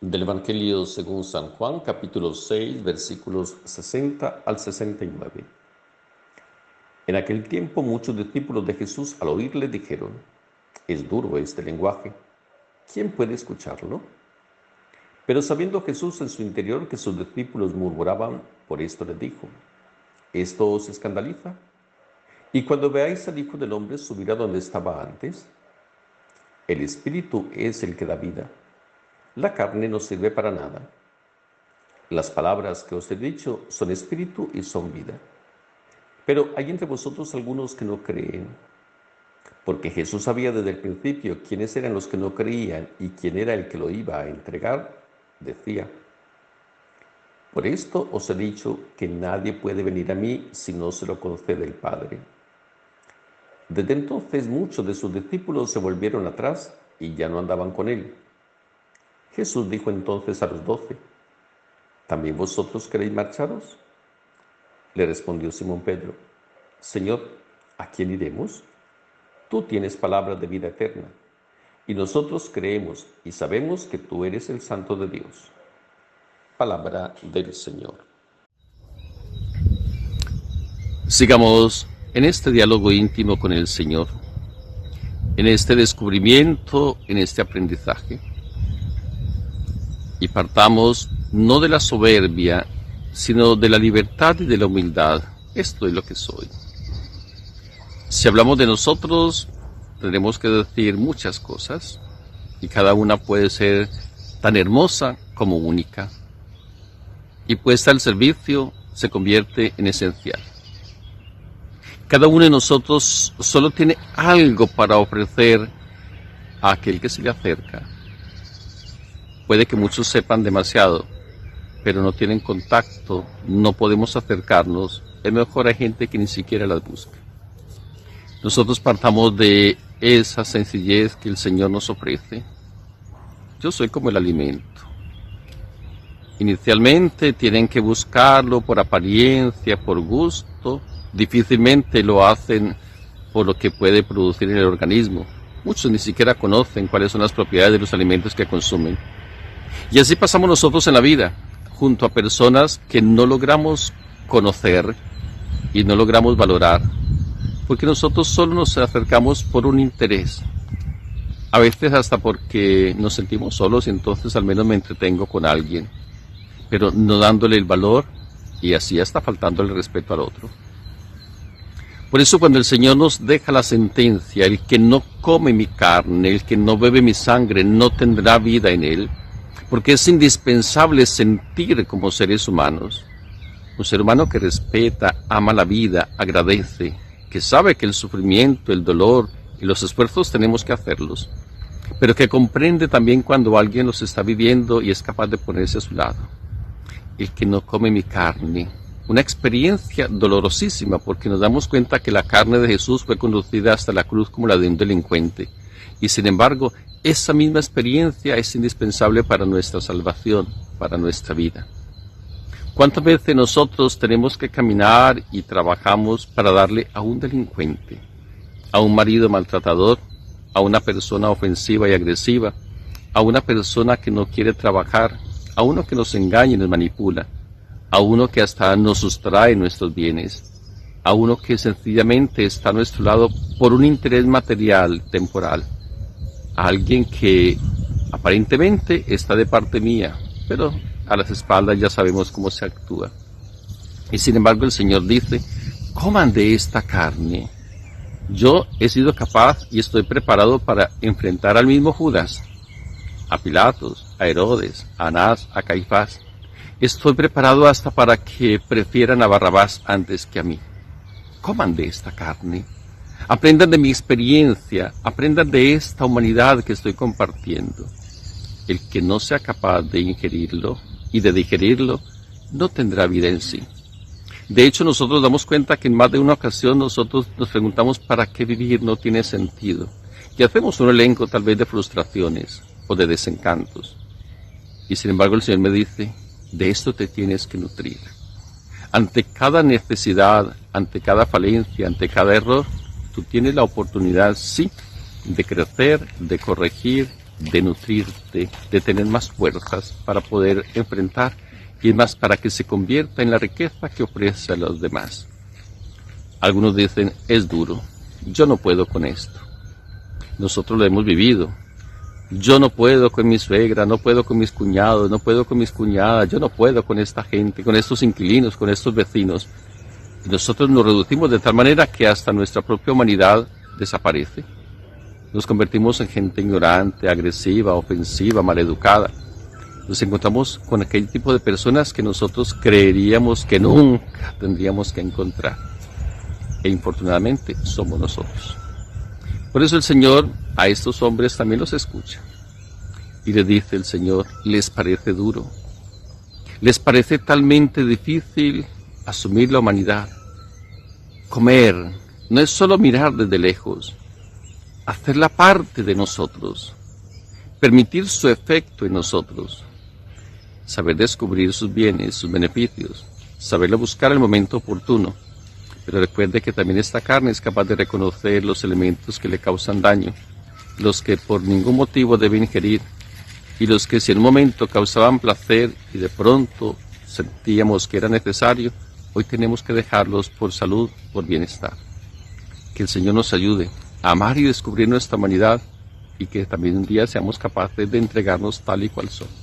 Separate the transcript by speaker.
Speaker 1: Del Evangelio según San Juan, capítulo 6, versículos 60 al 69. En aquel tiempo muchos discípulos de Jesús al oírle dijeron: «Es duro este lenguaje, ¿quién puede escucharlo?». Pero sabiendo Jesús en su interior que sus discípulos murmuraban, por esto les dijo: «¿Esto os escandaliza? Y cuando veáis al Hijo del Hombre subir a donde estaba antes, el Espíritu es el que da vida. La carne no sirve para nada. Las palabras que os he dicho son espíritu y son vida. Pero hay entre vosotros algunos que no creen». Porque Jesús sabía desde el principio quiénes eran los que no creían y quién era el que lo iba a entregar. Decía: «Por esto os he dicho que nadie puede venir a mí si no se lo concede el Padre». Desde entonces muchos de sus discípulos se volvieron atrás y ya no andaban con él. Jesús dijo entonces a los 12: «¿También vosotros queréis marcharos?». Le respondió Simón Pedro: «Señor, ¿a quién iremos? Tú tienes palabras de vida eterna, y nosotros creemos y sabemos que tú eres el Santo de Dios». Palabra del Señor. Sigamos en este diálogo íntimo con el Señor, en este descubrimiento, en este aprendizaje. Y partamos no de la soberbia, sino de la libertad y de la humildad. Esto es lo que soy. Si hablamos de nosotros, tendremos que decir muchas cosas, y cada una puede ser tan hermosa como única. Y puesta al servicio se convierte en esencial. Cada uno de nosotros solo tiene algo para ofrecer a aquel que se le acerca. Puede que muchos sepan demasiado, pero no tienen contacto, no podemos acercarnos. Es mejor a gente que ni siquiera las busca. Nosotros partamos de esa sencillez que el Señor nos ofrece. Yo soy como el alimento. Inicialmente tienen que buscarlo por apariencia, por gusto. Difícilmente lo hacen por lo que puede producir en el organismo. Muchos ni siquiera conocen cuáles son las propiedades de los alimentos que consumen. Y así pasamos nosotros en la vida, junto a personas que no logramos conocer y no logramos valorar, porque nosotros solo nos acercamos por un interés. A veces hasta porque nos sentimos solos y entonces al menos me entretengo con alguien, pero no dándole el valor y así hasta faltando el respeto al otro. Por eso cuando el Señor nos deja la sentencia: el que no come mi carne, el que no bebe mi sangre, no tendrá vida en él, porque es indispensable sentir como seres humanos. Un ser humano que respeta, ama la vida, agradece, que sabe que el sufrimiento, el dolor y los esfuerzos tenemos que hacerlos, pero que comprende también cuando alguien los está viviendo y es capaz de ponerse a su lado. El que no come mi carne. Una experiencia dolorosísima, porque nos damos cuenta que la carne de Jesús fue conducida hasta la cruz como la de un delincuente. Y sin embargo, esa misma experiencia es indispensable para nuestra salvación, para nuestra vida. ¿Cuántas veces nosotros tenemos que caminar y trabajamos para darle a un delincuente, a un marido maltratador, a una persona ofensiva y agresiva, a una persona que no quiere trabajar, a uno que nos engaña y nos manipula, a uno que hasta nos sustrae nuestros bienes, a uno que sencillamente está a nuestro lado por un interés material, temporal, a alguien que aparentemente está de parte mía, pero a las espaldas ya sabemos cómo se actúa? Y sin embargo el Señor dice: coman de esta carne. Yo he sido capaz y estoy preparado para enfrentar al mismo Judas, a Pilatos, a Herodes, a Anás, a Caifás. Estoy preparado hasta para que prefieran a Barrabás antes que a mí. Coman de esta carne. Aprendan de mi experiencia, aprendan de esta humanidad que estoy compartiendo. El que no sea capaz de ingerirlo y de digerirlo, no tendrá vida en sí. De hecho, nosotros damos cuenta que en más de una ocasión nosotros nos preguntamos ¿para qué vivir? No tiene sentido. Y hacemos un elenco tal vez de frustraciones o de desencantos. Y sin embargo el Señor me dice: de esto te tienes que nutrir. Ante cada necesidad, ante cada falencia, ante cada error, tú tienes la oportunidad, sí, de crecer, de corregir, de nutrirte, de tener más fuerzas para poder enfrentar y es más para que se convierta en la riqueza que ofrece a los demás. Algunos dicen, es duro, yo no puedo con esto. Nosotros lo hemos vivido. Yo no puedo con mi suegra, no puedo con mis cuñados, no puedo con mis cuñadas, yo no puedo con esta gente, con estos inquilinos, con estos vecinos. Y nosotros nos reducimos de tal manera que hasta nuestra propia humanidad desaparece. Nos convertimos en gente ignorante, agresiva, ofensiva, maleducada. Nos encontramos con aquel tipo de personas que nosotros creeríamos que nunca tendríamos que encontrar. E infortunadamente somos nosotros. Por eso el Señor a estos hombres también los escucha. Y les dice el Señor, les parece duro. Les parece talmente difícil asumir la humanidad. Comer no es solo mirar desde lejos, hacerla parte de nosotros, permitir su efecto en nosotros, saber descubrir sus bienes, sus beneficios, saberlo buscar al momento oportuno. Pero recuerde que también esta carne es capaz de reconocer los elementos que le causan daño, los que por ningún motivo debe ingerir, y los que si en un momento causaban placer y de pronto sentíamos que era necesario, hoy tenemos que dejarlos por salud, por bienestar. Que el Señor nos ayude a amar y descubrir nuestra humanidad y que también un día seamos capaces de entregarnos tal y cual somos.